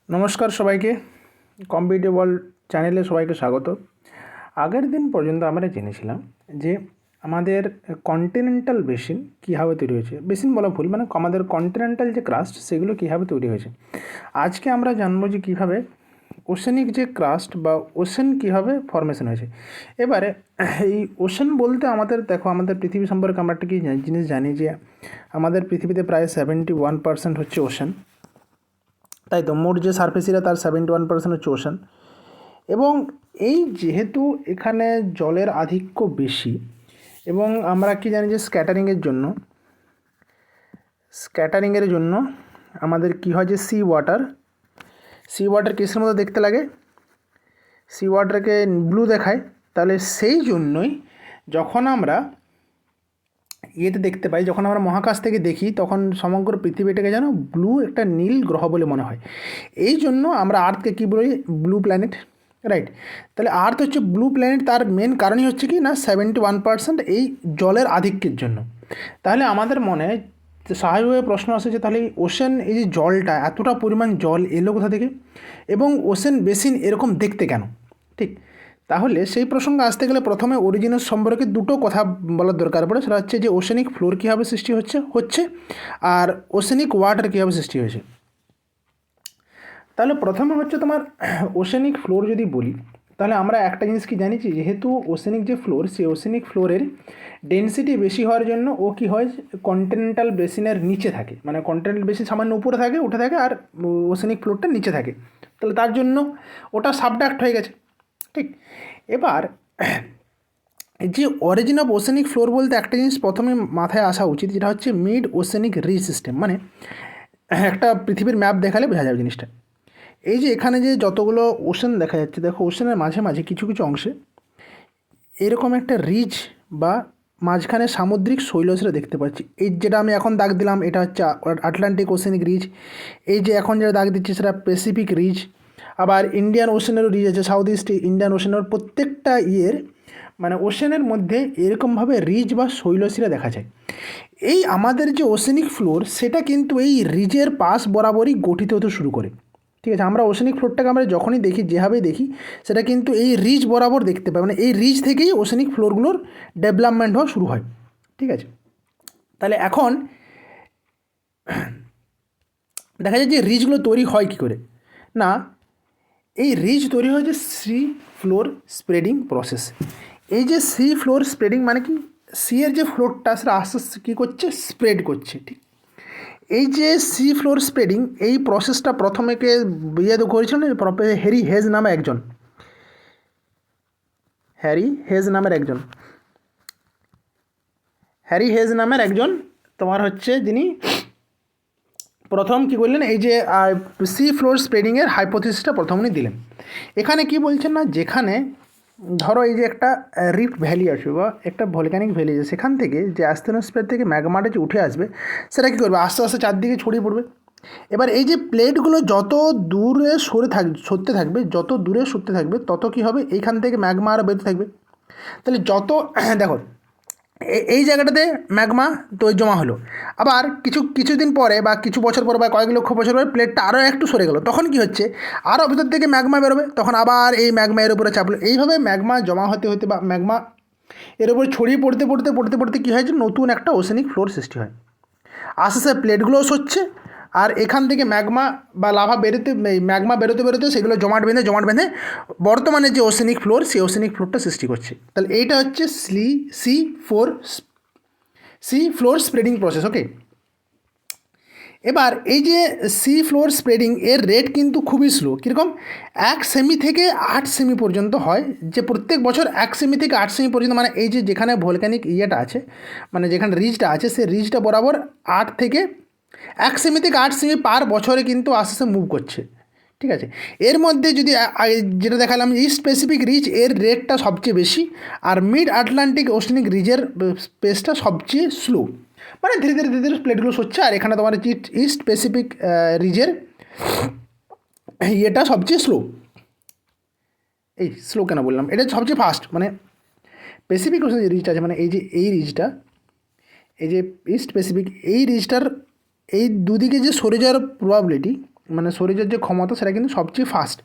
নমস্কার সবাইকে, competitive world চ্যানেলে সবাইকে স্বাগত। আগের দিন পর্যন্ত আমরা জেনেছিলাম যে আমাদের কন্টিনেন্টাল বেসিন কীভাবে তৈরি হয়েছে। বেসিন বলা ভুল, মানে আমাদের কন্টিনেন্টাল যে ক্রাস্ট সেগুলো কীভাবে তৈরি হয়েছে। আজকে আমরা জানবো যে কীভাবে ওশেনিক যে ক্রাস্ট বা ওশেন কীভাবে ফর্মেশন হয়েছে। এবারে এই ওশেন বলতে আমাদের আমাদের পৃথিবী সম্পর্কে আমরা একটা কি জিনিস জানি যে আমাদের পৃথিবীতে প্রায় 71% হচ্ছে ওশেন, তাই তো মোট যে সারফেস এরিয়া তার 71% হচ্ছে ওশান। এবং এই যেহেতু এখানে জলের আধিক্য বেশি, এবং আমরা কি জানি যে স্ক্যাটারিংয়ের জন্য আমাদের কি হয় যে সি ওয়াটার কিসের মতো দেখতে লাগে, সি ওয়াটারকে ব্লু দেখায়। তাহলে সেই জন্যই যখন আমরা দেখতে পাই, যখন আমরা মহাকাশ থেকে দেখি, তখন সমগ্র পৃথিবীটাকে যেন ব্লু একটা নীল গ্রহ বলে মনে হয়। এই জন্য আমরা আর্থকে কী বলি, ব্লু প্ল্যানেট, রাইট। তাহলে আর্থ হচ্ছে ব্লু প্ল্যানেট, তার মেন কারণই হচ্ছে কি না 71% এই জলের আধিক্যের জন্য। তাহলে আমাদের মনে স্বাভাবিকভাবে প্রশ্ন আসে যে তাহলে এই ওশেন, এই যে জলটা, এতটা পরিমাণ জল এলো কোথা থেকে, এবং ওশেন বেসিন এরকম দেখতে কেন, ঠিক। তাহলে সেই প্রসঙ্গে আসতে গেলে প্রথমে অরিজিনের সম্পর্কে দুটো কথা বলার দরকার পড়ে। সেটা হচ্ছে যে ওশেনিক ফ্লোর কীভাবে সৃষ্টি হচ্ছে আর ওশেনিক ওয়াটার কীভাবে সৃষ্টি হয়েছে। তাহলে প্রথমে হচ্ছে তোমার ওশেনিক ফ্লোর যদি বলি, তাহলে আমরা একটা জিনিস কি জানিছি, যেহেতু ওশেনিক যে ফ্লোর, সেই ওশেনিক ফ্লোরের ডেনসিটি বেশি হওয়ার জন্য ও কী হয়, কন্টিনেন্টাল বেসিনের নিচে থাকে, মানে কন্টিনেন্টাল বেসিন সামান্য উপরে থাকে, উঠে থাকে, আর ওশেনিক ফ্লোরটা নিচে থাকে। তাহলে তার জন্য ওটা সাবডাক্ট হয়ে গেছে, ঠিক। এবার যে অরিজিন অফ ওশেনিক ফ্লোর বলতে একটা জিনিস প্রথমে মাথায় আসা উচিত, যেটা হচ্ছে মিড ওশেনিক রিজ সিস্টেম। মানে একটা পৃথিবীর ম্যাপ দেখালে বোঝা যাবে জিনিসটা। এই যে এখানে যে যতগুলো ওশেন দেখা যাচ্ছে, দেখো ওশেনের মাঝে মাঝে কিছু কিছু অংশে এরকম একটা রিজ বা মাঝখানে সামুদ্রিক শৈলশিরা দেখতে পাচ্ছি। এই যেটা আমি এখন দাগ দিলাম, এটা হচ্ছে আটলান্টিক ওশেনিক রিজ। এই যে এখন যেটা দাগ দিচ্ছি সেটা প্যাসিফিক রিজ। আবার ইন্ডিয়ান ওশেনেরও রিজ আছে, সাউথ ইস্ট ইন্ডিয়ান ওশেনের প্রত্যেকটা মানে ওশেনের মধ্যে এরকমভাবে রিজ বা শৈলশিরা দেখা যায়। এই আমাদের যে ওশেনিক ফ্লোর, সেটা কিন্তু এই রিজের পাশ বরাবরই গঠিত হতে শুরু করে, ঠিক আছে। আমরা ওশেনিক ফ্লোরটাকে আমরা যখনই দেখি, যেভাবেই দেখি, সেটা কিন্তু এই রিজ বরাবর দেখতে পাই, মানে এই রিজ থেকেই ওশেনিক ফ্লোরগুলোর ডেভেলপমেন্ট হওয়া শুরু হয়, ঠিক আছে। তাহলে এখন দেখা যায় যে রিজগুলো তৈরি হয় কী করে না, এই রিজ তৈরি হয় যে সি ফ্লোর স্প্রেডিং প্রসেস। এই যে সি ফ্লোর স্প্রেডিং মানে কি, সি এর যে ফ্লোরটা সেটা আস্তে আস্তে কী করছে, স্প্রেড করছে, ঠিক। এই যে সি ফ্লোর স্প্রেডিং, এই প্রসেসটা প্রথমে কে করেছিলেন, হ্যারি হেজ নামের একজন তোমার হচ্ছে, যিনি প্রথম কী করলেন, এই যে সি ফ্লোর স্প্রেডিংয়ের হাইপোথিসিসটা প্রথম উনি দিলেন। এখানে কি বলছেন না, যেখানে ধরো এই যে একটা রিফট ভ্যালি আছে বা একটা ভলক্যানিক ভ্যালি আছে, সেখান থেকে যে অ্যাস্টেনোস্ফিয়ার থেকে ম্যাগমাটা যে উঠে আসবে, সেটা কী করবে, আস্তে আস্তে চারদিকে ছড়িয়ে পড়বে। এবার এই যে প্লেটগুলো যত দূরে সরতে থাকবে, তত কী হবে, এইখান থেকে ম্যাগমা আরও বেরোতে থাকবে। তাহলে যত দেখো এই জায়গাটাতে ম্যাগমা তো জমা হলো, আবার কিছুদিন পরে বা কিছু বছর পরে বা কয়েক লক্ষ বছর পরে প্লেটটা আরও একটু সরে গেল, তখন কি হচ্ছে, আরও ভিতর থেকে ম্যাগমা বেরোবে, তখন আবার এই ম্যাগমা এর উপরে চাপলো। এইভাবে ম্যাগমা জমা হতে বা ম্যাগমা এর উপরে ছড়িয়ে পড়তে কী হয় যে নতুন একটা ওশেনিক ফ্লোর সৃষ্টি হয়। আস্তে আস্তে প্লেটগুলোও সরছে, আর এখান থেকে ম্যাগমা বা লাভা বেরোতে সেগুলো জমাট বেঁধে বর্তমানে যে ওশেনিক ফ্লোর, সেই ওশেনিক ফ্লোরটা সৃষ্টি করছে। তাহলে এইটা হচ্ছে সি ফ্লোর স্প্রেডিং প্রসেস, ওকে। এবার এই যে সি ফ্লোর স্প্রেডিং এর রেট কিন্তু খুবই স্লো, কীরকম, 1 সেমি থেকে 8 সেমি পর্যন্ত হয়, যে প্রত্যেক বছর 1 সেমি থেকে 8 সেমি পর্যন্ত, মানে এই যে যেখানে ভলক্যানিক আছে, মানে যেখানে রিজটা আছে, সেই রিজটা বরাবর 1 সেমি থেকে 8 সেমি পার বছরে কিন্তু আস্তে আস্তে মুভ করছে, ঠিক আছে। এর মধ্যে যদি যেটা দেখালাম, ইস্ট প্যাসিফিক রিজ এর রেটটা সবচেয়ে বেশি, আর মিড আটলান্টিক ওশেনিক রিজের পেসটা সবচেয়ে স্লো, মানে ধীরে ধীরে প্লেটগুলো সরছে। আর এখানে তোমার ইস্ট প্যাসিফিক রিজের ইয়েটা সবচেয়ে স্লো। এই স্লো কেন বললাম, এটা সবচেয়ে ফাস্ট, মানে প্যাসিফিক ওশেন যে রিজটা আছে, মানে এই যে এই রিজটা, এই যে ইস্ট প্যাসিফিক, এই রিজটার এই দুদিকে যে সরে যাওয়ার প্রবাবিলিটি, মানে সরিষের যে ক্ষমতা সেটা কিন্তু সবচেয়ে ফাস্ট,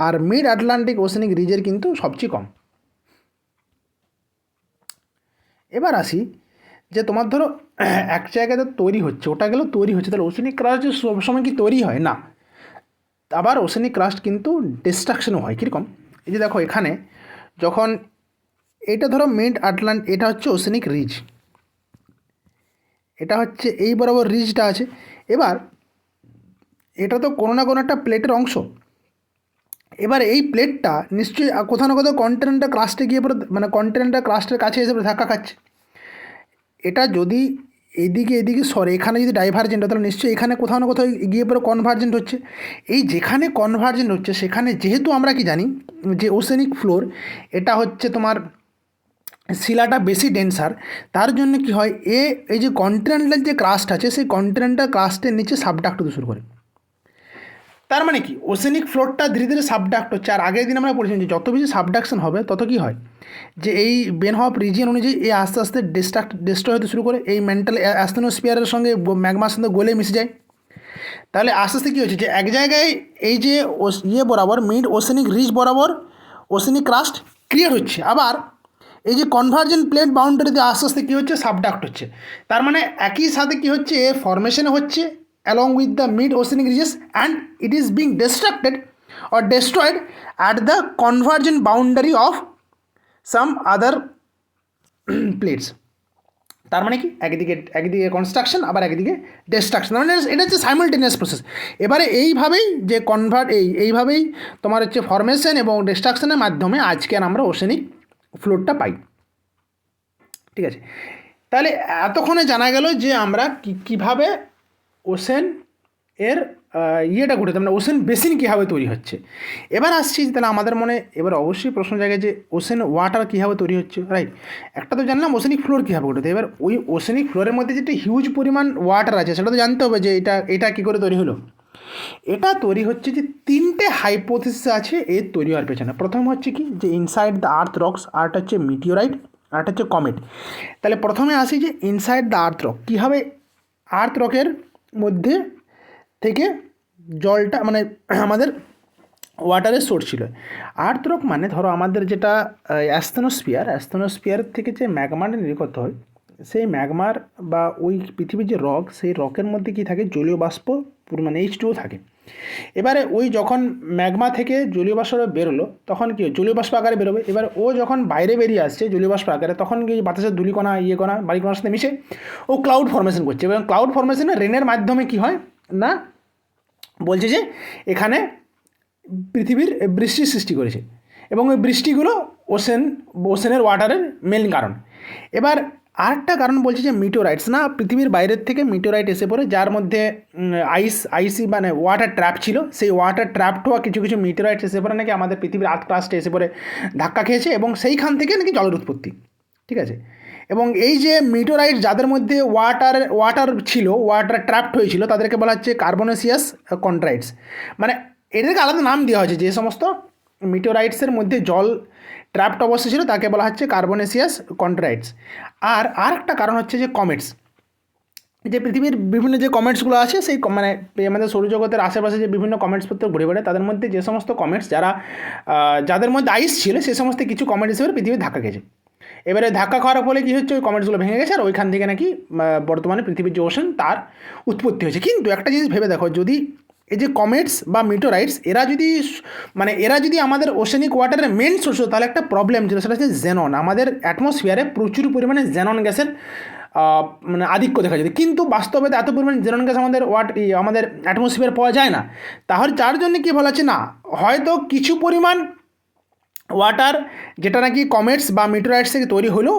আর মিড আটলান্টিক ওশেনিক রিজের কিন্তু সবচেয়ে কম। এবার আসি যে তোমার ধরো এক জায়গাতে তৈরি হচ্ছে, ওটা গেলেও তৈরি হচ্ছে, তাহলে ওশেনিক ক্রাস্ট যে সবসময় কি তৈরি হয় না, আবার ওশেনিক ক্রাস্ট কিন্তু ডিস্ট্রাকশনও হয়। কীরকম, এই যে দেখো এখানে যখন এটা ধরো মিড আটলান্ট, এটা হচ্ছে ওশেনিক রিজ, এটা হচ্ছে এই বরাবর রিজটা আছে। এবার এটা তো কোনো না কোনো একটা প্লেটের অংশ। এবার এই প্লেটটা নিশ্চয়ই কোথাও না কোথাও কন্টিনেন্টাল ক্রাস্টে গিয়ে পরে, মানে কন্টিনেন্টাল ক্রাস্টের কাছে এসে ধাক্কা খাচ্ছে। এটা যদি এদিকে সরে এখানে যদি ডাইভার্জেন্ট হয়, তাহলে নিশ্চয়ই এখানে কোথাও না কোথাও গিয়ে পরে কনভার্জেন্ট হচ্ছে। এই যেখানে কনভার্জেন্ট হচ্ছে সেখানে যেহেতু আমরা কি জানি যে ওশেনিক ফ্লোর এটা হচ্ছে তোমার শিলাটা বেশি ডেন্সার, তার জন্য কি হয় এই যে কন্টিনেন্টাল যে ক্রাস্ট আছে সেই কন্টিনেন্টাল ক্রাস্টের নিচে সাবডাক্ট হতে শুরু করে। তার মানে কি ওশেনিক ফ্লোরটা ধীরে ধীরে সাবডাক্ট হচ্ছে। আর আগের দিন আমরা পড়েছিলাম যে যত বেশি সাবডাকশন হবে তত কী হয়, যে এই বেনহফ রিজিয়ন অনুযায়ী এই আস্তে আস্তে ডিস্ট্রয় হতে শুরু করে, এই মেন্টাল অ্যাস্থেনোস্ফিয়ারের সঙ্গে ম্যাগমার সঙ্গে গলে মিশে যায়। তাহলে আস্তে আস্তে কী হচ্ছে যে এক জায়গায় এই যে বরাবর মিড ওশেনিক রিজ বরাবর ওশেনিক ক্রাস্ট ক্রিয়েট হচ্ছে, আবার এই যে কনভার্জেন্ট প্লেট বাউন্ডারিতে আস্তে আস্তে কী হচ্ছে সাবডাক্ট হচ্ছে। তার মানে একই সাথে কী হচ্ছে ফরমেশন হচ্ছে along with the mid oceanic ridges, and it is being destructed or destroyed at the convergent boundary of some other plates. তার মানে কি একদিকে কনস্ট্রাকশন আবার একদিকে ডিস্ট্রাকশন, মানে এটা হচ্ছে সাইমালটেনিয়াস প্রসেস। এবারে এইভাবেই যে এইভাবেই তোমার হচ্ছে ফরমেশন এবং ডিস্ট্রাকশনের মাধ্যমে আজকের আমরা ওশেনিক ফ্লোরটা পাই। ঠিক আছে, তাহলে এতক্ষণে জানা গেল যে আমরা কীভাবে ওশেন এর ইয়েটা ঘটেছে, মানে ওশেন বেসিন কীভাবে তৈরি হচ্ছে। এবার আসছি তাহলে আমাদের মনে এবার অবশ্যই প্রশ্ন জায়গায় যে ওশেন ওয়াটার কীভাবে তৈরি হচ্ছে, রাইট। একটা তো জানলাম ওশেনিক ফ্লোর কীভাবে ঘটেছে, এবার ওই ওশেনিক ফ্লোরের মধ্যে যেটা হিউজ পরিমাণ ওয়াটার আছে সেটা তো জানতে হবে যে এটা কী করে তৈরি হলো। এটা তৈরি হচ্ছে যে তিনটে হাইপোথিসিস আছে এর তৈরি হওয়ার পেছনে। প্রথম হচ্ছে কি যে ইনসাইড দ্য আর্থ রক্স, আরটা হচ্ছে মিটিওরাইট, আরটা হচ্ছে কমেট। তাহলে প্রথমে আসি যে ইনসাইড দ্য আর্থ রক, কীভাবে আর্থ রকের মধ্যে থেকে জলটা মানে আমাদের ওয়াটারের সোর্স ছিল। আর্থ রক মানে ধরো আমাদের যেটা অ্যাস্থেনোস্ফিয়ার থেকে যে ম্যাগমাটা নির্গত হয়, সেই ম্যাগমার বা ওই পৃথিবীর যে রক, সেই রকের মধ্যে কী থাকে জলীয় বাষ্প মানে H2O থাকে। এবারে ওই যখন ম্যাগমা থেকে জলীয় বাষ্প বেরোলো তখন কি জলীয় বাষ্প আকারে বেরোবে। এবার ও যখন বাইরে বেরিয়ে আসছে জলীয় বাষ্প আকারে, তখন কি বাতাসের ধূলিকণা বাড়িকণার সাথে মিশে ও ক্লাউড ফর্মেশন করছে, এবং ক্লাউড ফর্মেশনে রেনের মাধ্যমে কি হয় না বলছে যে এখানে পৃথিবীর বৃষ্টির সৃষ্টি করেছে, এবং ওই বৃষ্টিগুলো ওশেনের ওয়াটারের মেন কারণ। এবার আরেকটা কারণ বলছে যে মিটোরাইটস, না পৃথিবীর বাইরের থেকে মিটোরাইট এসে পড়ে, যার মধ্যে আইসি মানে ওয়াটার ট্র্যাপ ছিল, সেই ওয়াটার ট্র্যাপড হওয়া কিছু মিটোরাইটস এসে পড়ে নাকি আমাদের পৃথিবীর আর্থ ক্রাস্টে এসে পড়ে ধাক্কা খেয়েছে, এবং সেইখান থেকে নাকি জলের উৎপত্তি। ঠিক আছে, এবং এই যে মিটোরাইট যাদের মধ্যে ওয়াটার ছিল, ওয়াটার ট্র্যাপড হয়েছিল, তাদেরকে বলা হচ্ছে কার্বনেসিয়াস কন্ট্রাইটস। মানে এদেরকে আলাদা নাম দেওয়া হয়েছে, যে সমস্ত মিটোরাইটসের মধ্যে জল ট্র্যাপড অবস্থা ছিল তাকে বলা হচ্ছে কার্বনেসিয়াস কন্ট্রাইটস। আর একটা কারণ হচ্ছে যে কমেটস, যে পৃথিবীর বিভিন্ন যে কমেটসগুলো আছে সেই মানে আমাদের সৌরজগতের আশেপাশে যে বিভিন্ন কমেটসপত্র ঘুরে বেড়ায়, তাদের মধ্যে যে সমস্ত কমেটস যাদের মধ্যে আইস ছিল সেই সমস্ত কিছু কমেট হিসেবে পৃথিবীর ধাক্কা খেয়েছে। এবারে ধাক্কা খাওয়ার ফলে কী হচ্ছে ওই কমেটসগুলো ভেঙে গেছে, আর ওইখান থেকে নাকি বর্তমানে পৃথিবীর যে ওশেন তার উৎপত্তি হয়েছে। কিন্তু একটা জিনিস ভেবে দেখো, যদি এই যে কমেটস বা মিটোরাইটস এরা যদি আমাদের ওশেনিক ওয়াটারের মেন সোর্স হতো, তাহলে একটা প্রবলেম ছিল, সেটা হচ্ছে জেনন। আমাদের অ্যাটমসফিয়ারে প্রচুর পরিমাণে জেনন গ্যাসের মানে আধিক্য দেখা যেত, কিন্তু বাস্তবে এত পরিমাণে জেনন গ্যাস আমাদের অ্যাটমসফিয়ার পাওয়া যায় না। তাহলে যার জন্য কী বলা হচ্ছে না, হয়তো কিছু পরিমাণ ওয়াটার যেটা নাকি কমেটস বা মিটোরাইটস থেকে তৈরি হলেও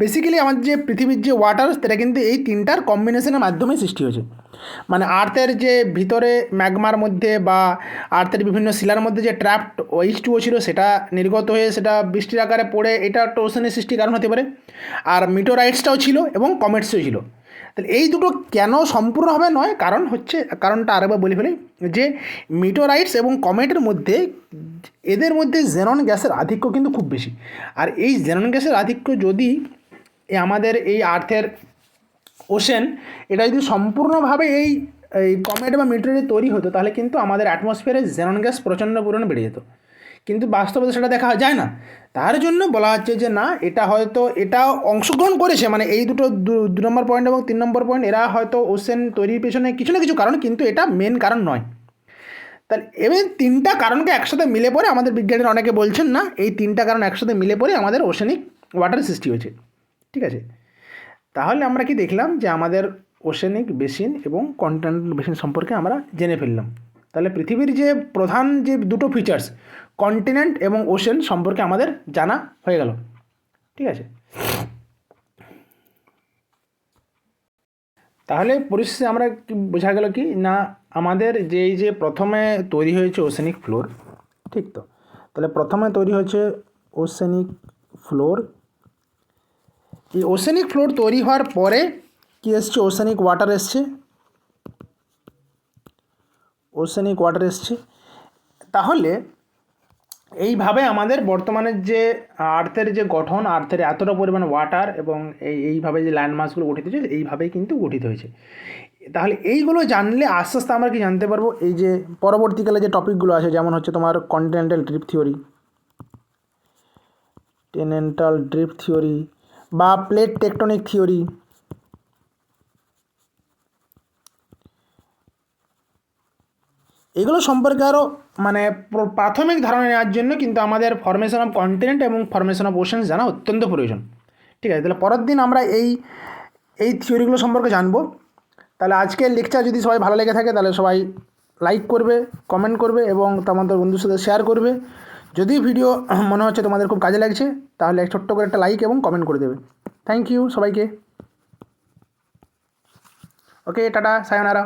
বেসিক্যালি আমাদের যে পৃথিবীর যে ওয়াটার সেটা কিন্তু এই তিনটার কম্বিনেশনের মাধ্যমে সৃষ্টি হয়েছে। মানে আর্থের যে ভিতরে ম্যাগমার মধ্যে বা আর্থের বিভিন্ন শিলার মধ্যে যে ট্র্যাপড H2O ছিল সেটা নির্গত হয়ে সেটা বৃষ্টির আকারে পড়ে এটা একটা ওশেনের সৃষ্টির কারণ হতে পারে। আর মিটোরাইটসটাও ছিল এবং কমেটসও ছিল। তাহলে এই দুটো কেন সম্পূর্ণভাবে নয়, কারণটা আরেকবার বলে ফেলি যে মিটোরাইটস এবং কমেটের মধ্যে এদের মধ্যে জেনন গ্যাসের আধিক্য কিন্তু খুব বেশি। আর এই জেনন গ্যাসের আধিক্য যদি আমাদের এই আর্থের ওশেন এটা যদি সম্পূর্ণভাবে এই এই কমেট বা মিটিওর তৈরি হতো তাহলে কিন্তু আমাদের অ্যাটমসফিয়ারে জেনন গ্যাস প্রচণ্ড পরিমাণে বেড়ে যেত, কিন্তু বাস্তবে সেটা দেখা যায় না। তার জন্য বলা হচ্ছে যে না, এটা হয়তো এটা অংশগ্রহণ করেছে, মানে এই দুটো দু নম্বর পয়েন্ট এবং 3 নম্বর পয়েন্ট, এরা হয়তো ওশেন তৈরির পেছনে কিছু না কিছু কারণ, কিন্তু এটা মেন কারণ নয়। তাহলে এবার 3টা কারণকে একসাথে মিলে পড়ে আমাদের বিজ্ঞানীরা অনেকে বলছেন না, এই 3টা কারণ একসাথে মিলে পড়ে আমাদের ওশেনিক ওয়াটার সৃষ্টি হয়েছে। ঠিক আছে, তাহলে আমরা কি দেখলাম যে আমাদের ওশেনিক বেসিন এবং কন্টিনেন্টাল বেসিন সম্পর্কে আমরা জেনে ফেললাম। তাহলে পৃথিবীর যে প্রধান যে দুটো ফিচার্স কন্টিনেন্ট এবং ওশেন সম্পর্কে আমাদের জানা হয়ে গেল। ঠিক আছে, তাহলে পরিশেষে আমরা কি বোঝা গেল কি না, আমাদের যেই যে প্রথমে তৈরি হয়েছে ওশেনিক ফ্লোর, ঠিক তো, তাহলে প্রথমে তৈরি হয়েছে ওশেনিক ফ্লোর। এই ওশেনিক ফ্লোর তৈরি হওয়ার পরে কি এসছে, ওশেনিক ওয়াটার এসছে, ওশেনিক ওয়াটার এসছে। তাহলে এইভাবে আমাদের বর্তমানের যে আর্থের যে গঠন, আর্থের এতটা পরিমাণ ওয়াটার এবং এইভাবে যে ল্যান্ডমাসগুলো গঠিত হয়েছে, এইভাবেই কিন্তু গঠিত হয়েছে। তাহলে এইগুলো জানলে আস্তে আস্তে আমরা কি জানতে পারবো, এই যে পরবর্তীকালে যে টপিকগুলো আছে, যেমন হচ্ছে তোমার continental drift theory, continental drift theory বা প্লেট টেকটনিক থিওরি, এগুলো সম্পর্কে আরও মানে প্রাথমিক ধারণা নেওয়ার জন্য কিন্তু আমাদের ফরমেশন অফ কন্টিনেন্ট এবং ফরমেশন অফ ওশেন্স জানা অত্যন্ত প্রয়োজন। ঠিক আছে, তাহলে পরের দিন আমরা এই থিওরিগুলো সম্পর্কে জানবো। তাহলে আজকের লেকচার যদি সবাই ভালো লেগে থাকে তাহলে সবাই লাইক করবে, কমেন্ট করবে এবং তোমাদের বন্ধুর সাথে শেয়ার করবে। যদি ভিডিও মনে হচ্ছে তোমাদের খুব কাজে লাগছে তাহলে ছোট্ট করে একটা লাইক এবং কমেন্ট করে দেবে। থ্যাংক ইউ সবাইকে। ওকে, টাটা, সায়োনারা।